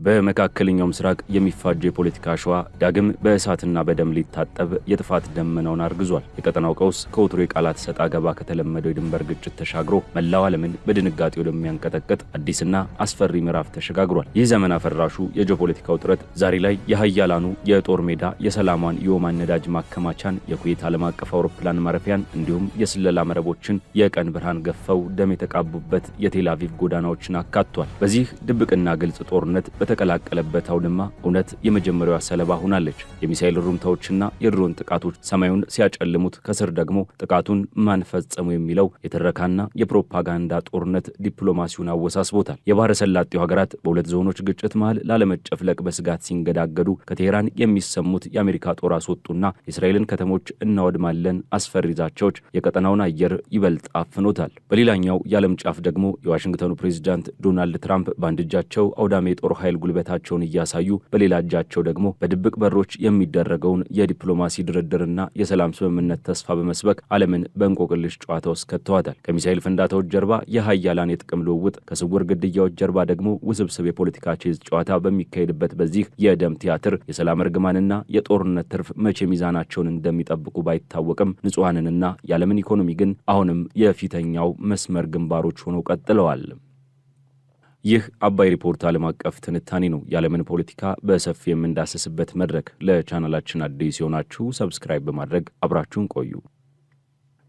በመካከለኛው ምስራቅ የሚፋጀው የፖለቲካ አሸዋ ዳግም በእሳትና በደም ሊታጠብ የጥፋት ደመናውን አርግዟል። የቀጠናው ቀውስ ከወትሮ የቃላት ሰጣ ገባ ከተለመደው የድንበር ግጭት ተሻግሮ መላው ዓለምን በድንጋጤ ወደሚያንቀጠቅጥ አዲስና አስፈሪ ምዕራፍ ተሸጋግሯል። ይህ ዘመን አፈራሹ የጂኦፖለቲካ ውጥረት ዛሬ ላይ የሀያላኑ የጦር ሜዳ የሰላሟን የኦማን ነዳጅ ማከማቻን፣ የኩዌት ዓለም አቀፍ አውሮፕላን ማረፊያን እንዲሁም የስለላ መረቦችን የቀን ብርሃን ገፈው ደም የተቃቡበት የቴል አቪቭ ጎዳናዎችን አካቷል። በዚህ ድብቅና ግልጽ ጦርነት በተቀላቀለበት አውድማ እውነት የመጀመሪያዋ ሰለባ ሆናለች። የሚሳኤል ሩምታዎችና የድሮን ጥቃቶች ሰማዩን ሲያጨልሙት፣ ከስር ደግሞ ጥቃቱን ማን ፈጸሙ የሚለው የትረካና የፕሮፓጋንዳ ጦርነት ዲፕሎማሲውን አወሳስቦታል። የባህረ ሰላጤው ሀገራት በሁለት ዞኖች ግጭት መሃል ላለመጨፍለቅ በስጋት ሲንገዳገዱ ከቴህራን የሚሰሙት የአሜሪካ ጦር አስወጡና የእስራኤልን ከተሞች እናወድማለን አስፈሪ ዛቻዎች የቀጠናውን አየር ይበልጥ አፍኖታል። በሌላኛው የዓለም ጫፍ ደግሞ የዋሽንግተኑ ፕሬዚዳንት ዶናልድ ትራምፕ በአንድ እጃቸው አውዳሜ የጦር ኃይል ጉልበታቸውን እያሳዩ በሌላ እጃቸው ደግሞ በድብቅ በሮች የሚደረገውን የዲፕሎማሲ ድርድርና የሰላም ስምምነት ተስፋ በመስበክ ዓለምን በእንቆቅልሽ ጨዋታ ውስጥ ከተዋታል። ከሚሳኤል ፍንዳታዎች ጀርባ የሀያላን የጥቅም ልውውጥ፣ ከስውር ግድያዎች ጀርባ ደግሞ ውስብስብ የፖለቲካ ቼዝ ጨዋታ በሚካሄድበት በዚህ የደም ቲያትር የሰላም እርግማንና የጦርነት ትርፍ መቼ ሚዛናቸውን እንደሚጠብቁ ባይታወቅም ንጹሐንንና የዓለምን ኢኮኖሚ ግን አሁንም የፊተኛው መስመር ግንባሮች ሆነው ቀጥለዋል። ይህ አባይ ሪፖርት ዓለም አቀፍ ትንታኔ ነው። የዓለምን ፖለቲካ በሰፊ የምንዳሰስበት መድረክ። ለቻናላችን አዲስ የሆናችሁ ሰብስክራይብ በማድረግ አብራችሁን ቆዩ።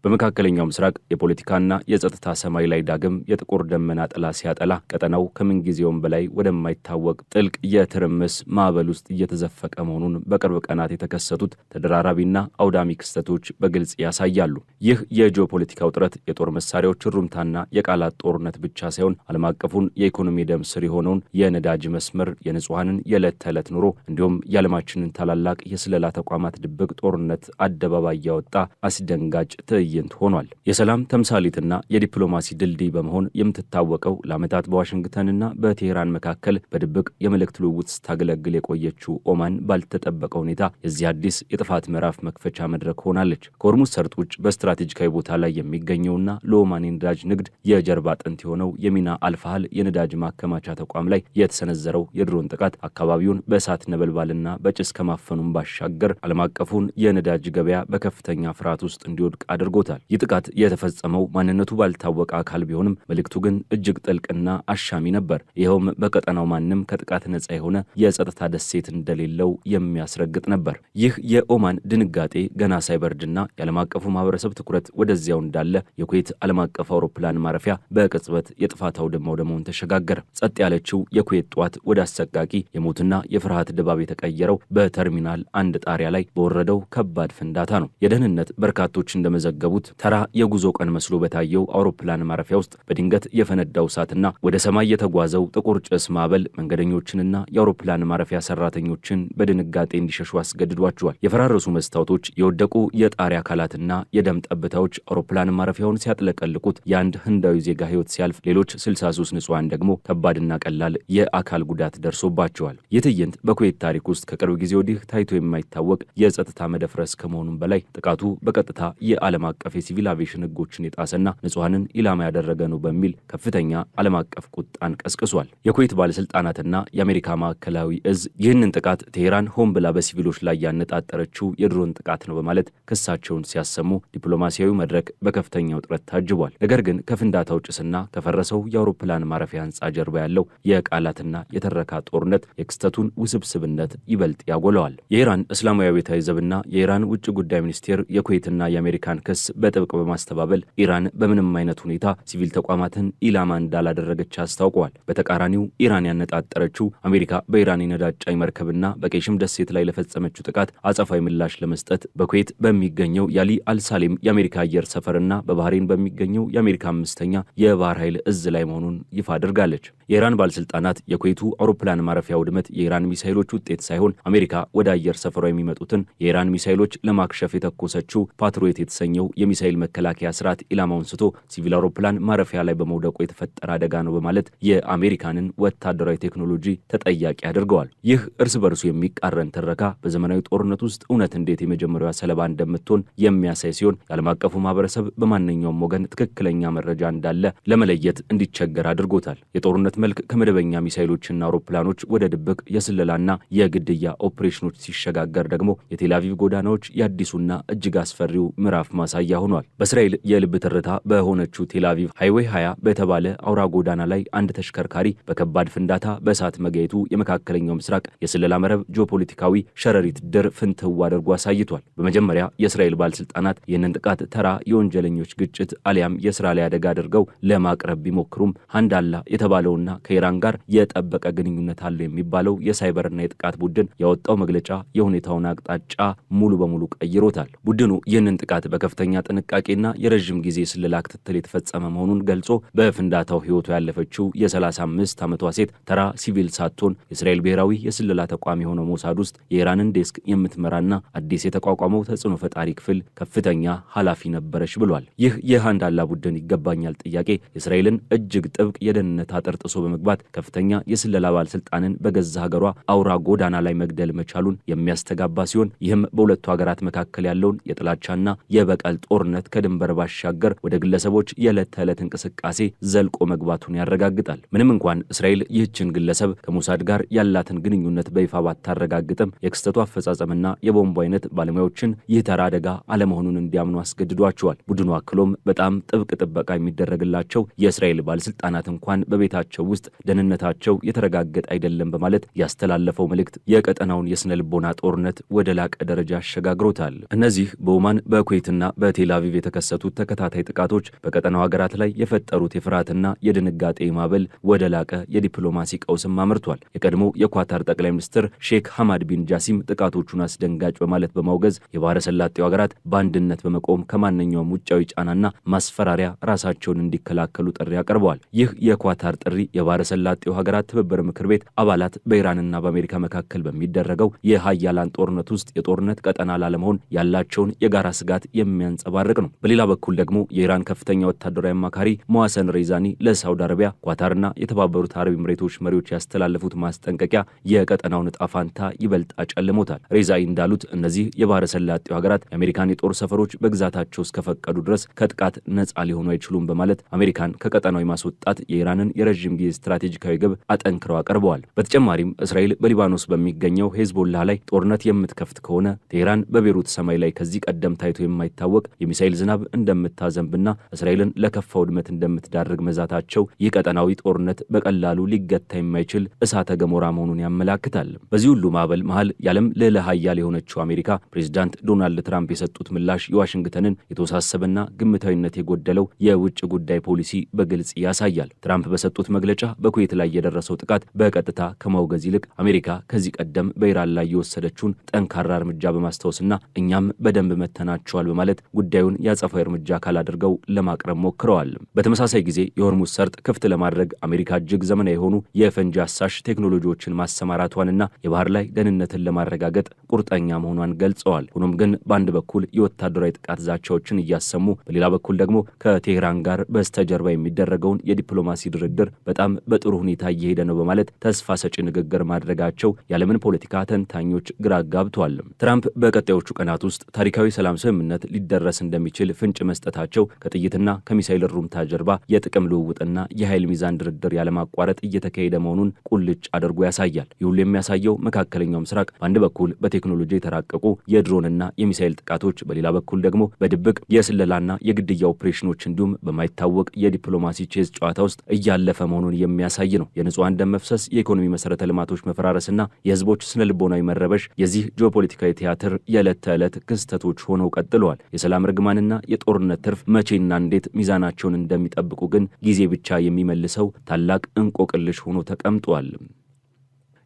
በመካከለኛው ምስራቅ የፖለቲካና የጸጥታ ሰማይ ላይ ዳግም የጥቁር ደመና ጥላ ሲያጠላ ቀጠናው ከምንጊዜውም በላይ ወደማይታወቅ ጥልቅ የትርምስ ማዕበል ውስጥ እየተዘፈቀ መሆኑን በቅርብ ቀናት የተከሰቱት ተደራራቢና አውዳሚ ክስተቶች በግልጽ ያሳያሉ። ይህ የጂኦፖለቲካ ውጥረት የጦር መሳሪያዎች ሩምታና የቃላት ጦርነት ብቻ ሳይሆን ዓለም አቀፉን የኢኮኖሚ ደም ስር የሆነውን የነዳጅ መስመር፣ የንጹሐንን የዕለት ተዕለት ኑሮ እንዲሁም የዓለማችንን ታላላቅ የስለላ ተቋማት ድብቅ ጦርነት አደባባይ ያወጣ አስደንጋጭ ትዕይንት ሆኗል። የሰላም ተምሳሌትና የዲፕሎማሲ ድልድይ በመሆን የምትታወቀው ለዓመታት በዋሽንግተንና በቴህራን መካከል በድብቅ የመልእክት ልውውጥ ስታገለግል የቆየችው ኦማን ባልተጠበቀ ሁኔታ የዚህ አዲስ የጥፋት ምዕራፍ መክፈቻ መድረክ ሆናለች። ከሆርሙዝ ሰርጥ ውጭ በስትራቴጂካዊ ቦታ ላይ የሚገኘውና ለኦማን የነዳጅ ንግድ የጀርባ አጥንት የሆነው የሚና አልፋህል የነዳጅ ማከማቻ ተቋም ላይ የተሰነዘረው የድሮን ጥቃት አካባቢውን በእሳት ነበልባልና በጭስ ከማፈኑም ባሻገር ዓለም አቀፉን የነዳጅ ገበያ በከፍተኛ ፍርሃት ውስጥ እንዲወድቅ አድርጎ ይህ ጥቃት የተፈጸመው ማንነቱ ባልታወቀ አካል ቢሆንም መልእክቱ ግን እጅግ ጥልቅና አሻሚ ነበር። ይኸውም በቀጠናው ማንም ከጥቃት ነጻ የሆነ የጸጥታ ደሴት እንደሌለው የሚያስረግጥ ነበር። ይህ የኦማን ድንጋጤ ገና ሳይበርድና የዓለም አቀፉ ማህበረሰብ ትኩረት ወደዚያው እንዳለ የኩዌት ዓለም አቀፍ አውሮፕላን ማረፊያ በቅጽበት የጥፋት አውድማ ወደ መሆን ተሸጋገረ። ጸጥ ያለችው የኩዌት ጠዋት ወደ አሰቃቂ የሞትና የፍርሃት ድባብ የተቀየረው በተርሚናል አንድ ጣሪያ ላይ በወረደው ከባድ ፍንዳታ ነው። የደህንነት በርካቶች እንደመዘገቡ ተራ የጉዞ ቀን መስሎ በታየው አውሮፕላን ማረፊያ ውስጥ በድንገት የፈነዳው እሳትና ወደ ሰማይ የተጓዘው ጥቁር ጭስ ማዕበል መንገደኞችንና የአውሮፕላን ማረፊያ ሰራተኞችን በድንጋጤ እንዲሸሹ አስገድዷቸዋል። የፈራረሱ መስታወቶች፣ የወደቁ የጣሪያ አካላትና የደም ጠብታዎች አውሮፕላን ማረፊያውን ሲያጥለቀልቁት የአንድ ህንዳዊ ዜጋ ህይወት ሲያልፍ፣ ሌሎች 63 ንጹሃን ደግሞ ከባድና ቀላል የአካል ጉዳት ደርሶባቸዋል። ይህ ትዕይንት በኩዌት ታሪክ ውስጥ ከቅርብ ጊዜ ወዲህ ታይቶ የማይታወቅ የጸጥታ መደፍረስ ከመሆኑም በላይ ጥቃቱ በቀጥታ የዓለም አቀፍ የሲቪል አቪዬሽን ህጎችን የጣሰና ንጹሃንን ኢላማ ያደረገ ነው በሚል ከፍተኛ ዓለም አቀፍ ቁጣን ቀስቅሷል። የኩዌት ባለስልጣናትና የአሜሪካ ማዕከላዊ እዝ ይህንን ጥቃት ቴህራን ሆን ብላ በሲቪሎች ላይ ያነጣጠረችው የድሮን ጥቃት ነው በማለት ክሳቸውን ሲያሰሙ ዲፕሎማሲያዊ መድረክ በከፍተኛ ውጥረት ታጅቧል። ነገር ግን ከፍንዳታው ጭስና ከፈረሰው የአውሮፕላን ማረፊያ ህንፃ ጀርባ ያለው የቃላትና የተረካ ጦርነት የክስተቱን ውስብስብነት ይበልጥ ያጎለዋል። የኢራን እስላማዊ አብዮታዊ ዘብና የኢራን ውጭ ጉዳይ ሚኒስቴር የኩዌትና የአሜሪካን ክስ በጥብቅ በማስተባበል ኢራን በምንም አይነት ሁኔታ ሲቪል ተቋማትን ኢላማ እንዳላደረገች አስታውቀዋል። በተቃራኒው ኢራን ያነጣጠረችው አሜሪካ በኢራን የነዳጅ ጫኝ መርከብና በቄሽም ደሴት ላይ ለፈጸመችው ጥቃት አጸፋዊ ምላሽ ለመስጠት በኩዌት በሚገኘው የአሊ አልሳሌም የአሜሪካ አየር ሰፈርና በባህሬን በሚገኘው የአሜሪካ 5ኛ የባህር ኃይል እዝ ላይ መሆኑን ይፋ አድርጋለች። የኢራን ባለስልጣናት የኩዌቱ አውሮፕላን ማረፊያ ውድመት የኢራን ሚሳይሎች ውጤት ሳይሆን አሜሪካ ወደ አየር ሰፈሯ የሚመጡትን የኢራን ሚሳይሎች ለማክሸፍ የተኮሰችው ፓትሪዮት የተሰኘው የሚሳኤል መከላከያ ስርዓት ኢላማውን ስቶ ሲቪል አውሮፕላን ማረፊያ ላይ በመውደቁ የተፈጠረ አደጋ ነው በማለት የአሜሪካንን ወታደራዊ ቴክኖሎጂ ተጠያቂ አድርገዋል። ይህ እርስ በርሱ የሚቃረን ትረካ በዘመናዊ ጦርነት ውስጥ እውነት እንዴት የመጀመሪያዋ ሰለባ እንደምትሆን የሚያሳይ ሲሆን የዓለም አቀፉ ማህበረሰብ በማንኛውም ወገን ትክክለኛ መረጃ እንዳለ ለመለየት እንዲቸገር አድርጎታል። የጦርነት መልክ ከመደበኛ ሚሳኤሎችና አውሮፕላኖች ወደ ድብቅ የስለላና የግድያ ኦፕሬሽኖች ሲሸጋገር ደግሞ የቴልአቪቭ ጎዳናዎች የአዲሱና እጅግ አስፈሪው ምዕራፍ ማሳያ ሆኗል። በእስራኤል የልብ ትርታ በሆነችው ቴልአቪቭ ሃይዌይ 20 በተባለ አውራ ጎዳና ላይ አንድ ተሽከርካሪ በከባድ ፍንዳታ በእሳት መጋየቱ የመካከለኛው ምስራቅ የስለላ መረብ ጂኦፖለቲካዊ ሸረሪት ድር ፍንትው አድርጎ አሳይቷል። በመጀመሪያ የእስራኤል ባለስልጣናት ይህንን ጥቃት ተራ የወንጀለኞች ግጭት አሊያም የስራ ላይ አደጋ አድርገው ለማቅረብ ቢሞክሩም ሃንዳላ የተባለውና ከኢራን ጋር የጠበቀ ግንኙነት አለው የሚባለው የሳይበርና የጥቃት ቡድን ያወጣው መግለጫ የሁኔታውን አቅጣጫ ሙሉ በሙሉ ቀይሮታል። ቡድኑ ይህንን ጥቃት በከፍተኛ ጥንቃቄና የረዥም ጊዜ ስለላ ክትትል የተፈጸመ መሆኑን ገልጾ በፍንዳታው ህይወቱ ያለፈችው የ35 ዓመቷ ሴት ተራ ሲቪል ሳትሆን የእስራኤል ብሔራዊ የስለላ ተቋም የሆነው ሞሳድ ውስጥ የኢራንን ዴስክ የምትመራና አዲስ የተቋቋመው ተጽዕኖ ፈጣሪ ክፍል ከፍተኛ ኃላፊ ነበረች ብሏል። ይህ የሃንዳላ ቡድን ይገባኛል ጥያቄ የእስራኤልን እጅግ ጥብቅ የደህንነት አጥር ጥሶ በመግባት ከፍተኛ የስለላ ባለስልጣንን በገዛ ሀገሯ አውራ ጎዳና ላይ መግደል መቻሉን የሚያስተጋባ ሲሆን ይህም በሁለቱ ሀገራት መካከል ያለውን የጥላቻና የበቀል ጦርነት ከድንበር ባሻገር ወደ ግለሰቦች የዕለት ተዕለት እንቅስቃሴ ዘልቆ መግባቱን ያረጋግጣል። ምንም እንኳን እስራኤል ይህችን ግለሰብ ከሞሳድ ጋር ያላትን ግንኙነት በይፋ ባታረጋግጥም የክስተቱ አፈጻጸምና የቦምቡ አይነት ባለሙያዎችን ይህ ተራ አደጋ አለመሆኑን እንዲያምኑ አስገድዷቸዋል። ቡድኑ አክሎም በጣም ጥብቅ ጥበቃ የሚደረግላቸው የእስራኤል ባለስልጣናት እንኳን በቤታቸው ውስጥ ደህንነታቸው የተረጋገጠ አይደለም በማለት ያስተላለፈው መልእክት የቀጠናውን የስነ ልቦና ጦርነት ወደ ላቀ ደረጃ አሸጋግሮታል። እነዚህ በኦማን በኩዌትና በቴልአቪቭ የተከሰቱት ተከታታይ ጥቃቶች በቀጠናው ሀገራት ላይ የፈጠሩት የፍርሃትና የድንጋጤ ማዕበል ወደ ላቀ የዲፕሎማሲ ቀውስም አምርቷል። የቀድሞ የኳታር ጠቅላይ ሚኒስትር ሼክ ሐማድ ቢን ጃሲም ጥቃቶቹን አስደንጋጭ በማለት በማውገዝ የባህረ ሰላጤው ሀገራት በአንድነት በመቆም ከማንኛውም ውጫዊ ጫናና ማስፈራሪያ ራሳቸውን እንዲከላከሉ ጥሪ አቅርበዋል። ይህ የኳታር ጥሪ የባህረ ሰላጤው ሀገራት ትብብር ምክር ቤት አባላት በኢራንና በአሜሪካ መካከል በሚደረገው የሀያላን ጦርነት ውስጥ የጦርነት ቀጠና ላለመሆን ያላቸውን የጋራ ስጋት የሚያንጸባርቅ ነው። በሌላ በኩል ደግሞ የኢራን ከፍተኛ ወታደራዊ አማካሪ ሞሐሰን ሬዛኒ ለሳውዲ አረቢያ፣ ኳታርና የተባበሩት አረብ ኤምሬቶች መሪዎች ያስተላለፉት ማስጠንቀቂያ የቀጠናውን ዕጣ ፋንታ ይበልጥ አጨልሞታል። ሬዛኒ እንዳሉት እነዚህ የባህረ ሰላጤው ሀገራት የአሜሪካን የጦር ሰፈሮች በግዛታቸው እስከፈቀዱ ድረስ ከጥቃት ነጻ ሊሆኑ አይችሉም በማለት አሜሪካን ከቀጠናው ማስወጣት የኢራንን የረዥም ጊዜ ስትራቴጂካዊ ግብ አጠንክረው አቀርበዋል። በተጨማሪም እስራኤል በሊባኖስ በሚገኘው ሄዝቦላ ላይ ጦርነት የምትከፍት ከሆነ ቴህራን በቤሩት ሰማይ ላይ ከዚህ ቀደም ታይቶ የማይታወቅ የሚሳኤል ዝናብ እንደምታዘንብና እስራኤልን ለከፋ ውድመት እንደምትዳርግ መዛታቸው ይህ ቀጠናዊ ጦርነት በቀላሉ ሊገታ የማይችል እሳተ ገሞራ መሆኑን ያመላክታል። በዚህ ሁሉ ማዕበል መሃል የዓለም ልዕለ ኃያል የሆነችው አሜሪካ ፕሬዚዳንት ዶናልድ ትራምፕ የሰጡት ምላሽ የዋሽንግተንን የተወሳሰበና ግምታዊነት የጎደለው የውጭ ጉዳይ ፖሊሲ በግልጽ ያሳያል። ትራምፕ በሰጡት መግለጫ በኩዌት ላይ የደረሰው ጥቃት በቀጥታ ከማውገዝ ይልቅ አሜሪካ ከዚህ ቀደም በኢራን ላይ የወሰደችውን ጠንካራ እርምጃ በማስታወስና እኛም በደንብ መተናቸዋል በማለት ጉዳዩን ያጸፋዊ እርምጃ አካል አድርገው ለማቅረብ ሞክረዋል። በተመሳሳይ ጊዜ የሆርሙዝ ሰርጥ ክፍት ለማድረግ አሜሪካ እጅግ ዘመናዊ የሆኑ የፈንጂ አሳሽ ቴክኖሎጂዎችን ማሰማራቷንና የባህር ላይ ደህንነትን ለማረጋገጥ ቁርጠኛ መሆኗን ገልጸዋል። ሆኖም ግን በአንድ በኩል የወታደራዊ ጥቃት ዛቻዎችን እያሰሙ፣ በሌላ በኩል ደግሞ ከቴህራን ጋር በስተጀርባ የሚደረገውን የዲፕሎማሲ ድርድር በጣም በጥሩ ሁኔታ እየሄደ ነው በማለት ተስፋ ሰጪ ንግግር ማድረጋቸው የዓለምን ፖለቲካ ተንታኞች ግራ አጋብተዋል። ትራምፕ በቀጣዮቹ ቀናት ውስጥ ታሪካዊ ሰላም ስምምነት ሊደረስ እንደሚችል ፍንጭ መስጠታቸው ከጥይትና ከሚሳኤል ሩምታ ጀርባ የጥቅም ልውውጥና የኃይል ሚዛን ድርድር ያለማቋረጥ እየተካሄደ መሆኑን ቁልጭ አድርጎ ያሳያል። ይህ ሁሉ የሚያሳየው መካከለኛው ምስራቅ በአንድ በኩል በቴክኖሎጂ የተራቀቁ የድሮንና የሚሳኤል ጥቃቶች፣ በሌላ በኩል ደግሞ በድብቅ የስለላና የግድያ ኦፕሬሽኖች እንዲሁም በማይታወቅ የዲፕሎማሲ ቼዝ ጨዋታ ውስጥ እያለፈ መሆኑን የሚያሳይ ነው። የንጹሃን ደም መፍሰስ፣ የኢኮኖሚ መሰረተ ልማቶች መፈራረስና የህዝቦች ስነ ልቦናዊ መረበሽ የዚህ ጂኦፖለቲካዊ ቲያትር የዕለት ተዕለት ክስተቶች ሆነው ቀጥለዋል። የሰላም ርግማንና የጦርነት ትርፍ መቼና እንዴት ሚዛናቸውን እንደሚጠብቁ ግን ጊዜ ብቻ የሚመልሰው ታላቅ እንቆቅልሽ ሆኖ ተቀምጧል።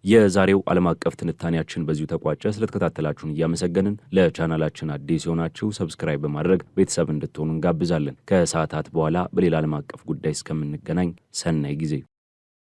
የዛሬው ዓለም አቀፍ ትንታኔያችን በዚሁ ተቋጨ። ስለተከታተላችሁን እያመሰገንን ለቻናላችን አዲስ የሆናችሁ ሰብስክራይብ በማድረግ ቤተሰብ እንድትሆኑ እንጋብዛለን። ከሰዓታት በኋላ በሌላ ዓለም አቀፍ ጉዳይ እስከምንገናኝ ሰናይ ጊዜ